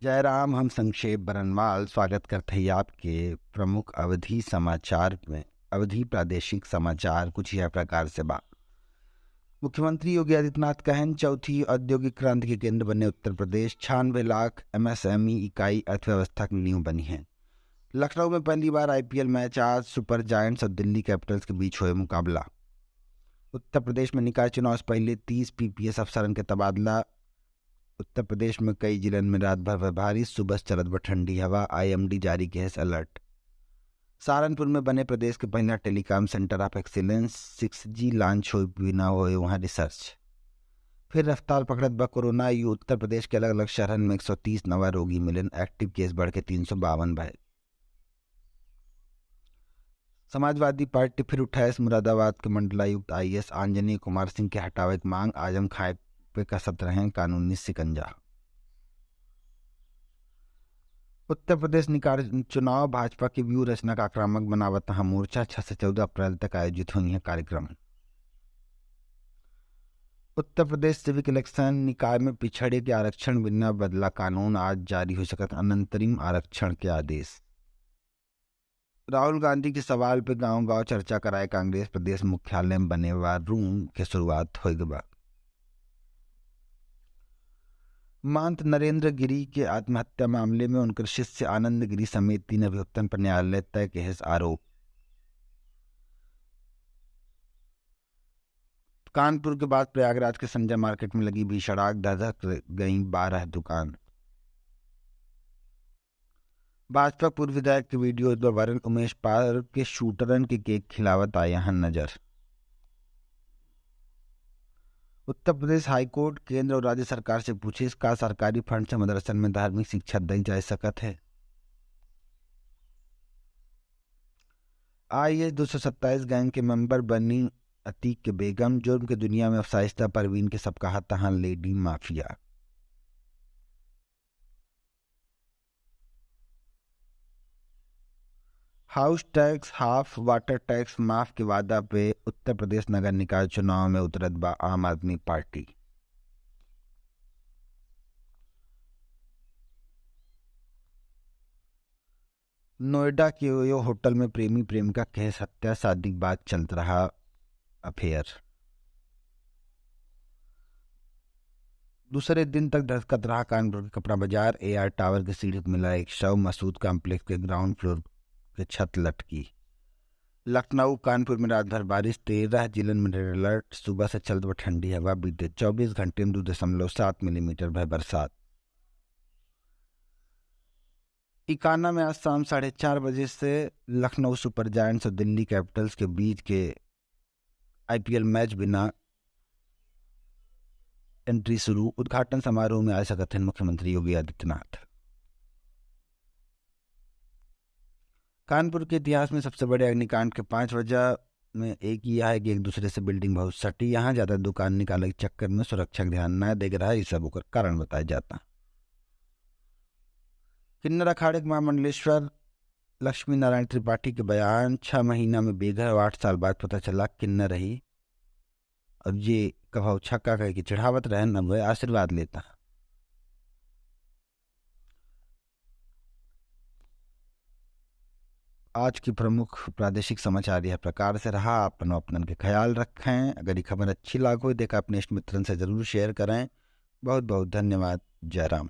जयराम, हम संक्षेप बरनवाल स्वागत करते हैं आपके प्रमुख अवधि समाचार में। अवधि प्रादेशिक समाचार कुछ यह प्रकार से बा। मुख्यमंत्री योगी आदित्यनाथ कहन चौथी औद्योगिक क्रांति के केंद्र बने उत्तर प्रदेश 96 लाख MSME इकाई अर्थव्यवस्था की नींव बनी है। लखनऊ में पहली बार IPL मैच आज सुपर जायंट्स और दिल्ली कैपिटल्स के बीच हुए मुकाबला। उत्तर प्रदेश में निकाय चुनाव से पहले 30 PPS अफसरन के तबादला। उत्तर प्रदेश में कई जिलों में रात भर भारी, सुबह चलत व ठंडी हवा। IMD जारी किया अलर्ट। सहारनपुर में बने प्रदेश के पहला telecom centre of excellence 6G launch हो बिना हुए वहाँ रिसर्च। फिर रफ्तार पकड़त ब कोरोना। यू उत्तर प्रदेश के अलग अलग शहरन में 130 नवा रोगी मिलन। एक्टिव केस बढ़ के 352 भय। समाजवादी पार्टी फिर उठाए मुरादाबाद के मंडलायुक्त IAS आंजनेय कुमार सिंह के हटावे की मांग। आजम खाए पे कसत रहे कानूनी सिकंजा। उत्तर प्रदेश निकाय चुनाव भाजपा की व्यू रचना का आक्रामक बनावत मोर्चा 6 से 14 अप्रैल तक आयोजित हुई है कार्यक्रम। उत्तर प्रदेश सिविक इलेक्शन निकाय में पिछड़े के आरक्षण बिना बदला कानून। आज जारी हो सकत अनंतरिम आरक्षण के आदेश। राहुल गांधी के सवाल पर गांव गांव चर्चा कराए कांग्रेस। प्रदेश मुख्यालय में बने रूम के शुरुआत हो गई। महंत नरेंद्र गिरी के आत्महत्या मामले में उनके शिष्य आनंद गिरी समेत 3 अभियुक्तों पर न्यायालय तय के आरोप। कानपुर के बाद प्रयागराज के संजय मार्केट में लगी भीषण आग, धधक गई 12 दुकान। भाजपा पूर्व विधायक के वीडियो वायरल। उमेश पाल के शूटरन के केक खिलावत आया है नजर। उत्तर प्रदेश हाईकोर्ट केंद्र और राज्य सरकार से पूछे इसका सरकारी फंड से मदरसन में धार्मिक शिक्षा दी जा सकत है। IAS 227 गैंग के मेंबर बनी अतीक के बेगम। जुर्म के दुनिया में अफसाइश्ता परवीन के सब कहा तहां lady mafia. House tax half water tax माफ के वादा पे उत्तर प्रदेश नगर निकाय चुनाव में उतरत बा आम आदमी पार्टी। नोएडा के यो होटल में प्रेमी प्रेमिका के हत्या, शादी के बाद चलता रहा अफेयर। दूसरे दिन तक धड़कत रहा कानपुर के कपड़ा बाजार। AR टावर की सीढ़ी पर मिला एक शव। मसूद कॉम्प्लेक्स के ग्राउंड फ्लोर के छत लटकी। लखनऊ कानपुर में रात भर बारिश। 13 जिलों में रेड अलर्ट। सुबह से चलते हुए ठंडी हवा। बीते 24 घंटे में 2.7 मिलीमीटर भर बरसात। इकाना में आज शाम 4:30 बजे से लखनऊ सुपर जायंट्स और दिल्ली कैपिटल्स के बीच के IPL मैच बिना एंट्री शुरू। उद्घाटन समारोह में आ सकते हैं मुख्यमंत्री योगी आदित्यनाथ। कानपुर के इतिहास में सबसे बड़े अग्निकांड के 5 वजह में एक ही यह है कि एक दूसरे से बिल्डिंग बहुत सटी। यहाँ ज़्यादा दुकान निकालने के चक्कर में सुरक्षा ध्यान न दे रहा है, ये सब कारण बताया जाता। किन्नर अखाड़े के महामंडलेश्वर लक्ष्मी नारायण त्रिपाठी के बयान। 6 महीना में बेघर और 8 साल बाद पता चला किन्नर रही। अब ये कभाव छक्का कह के चढ़ावत रहे न वह आशीर्वाद लेता। आज की प्रमुख प्रादेशिक समाचार यह प्रकार से रहा। अपन के ख्याल रखें। अगर ये खबर अच्छी लागो देखा अपने इष्ट मित्रन से जरूर शेयर करें। बहुत बहुत धन्यवाद। जयराम।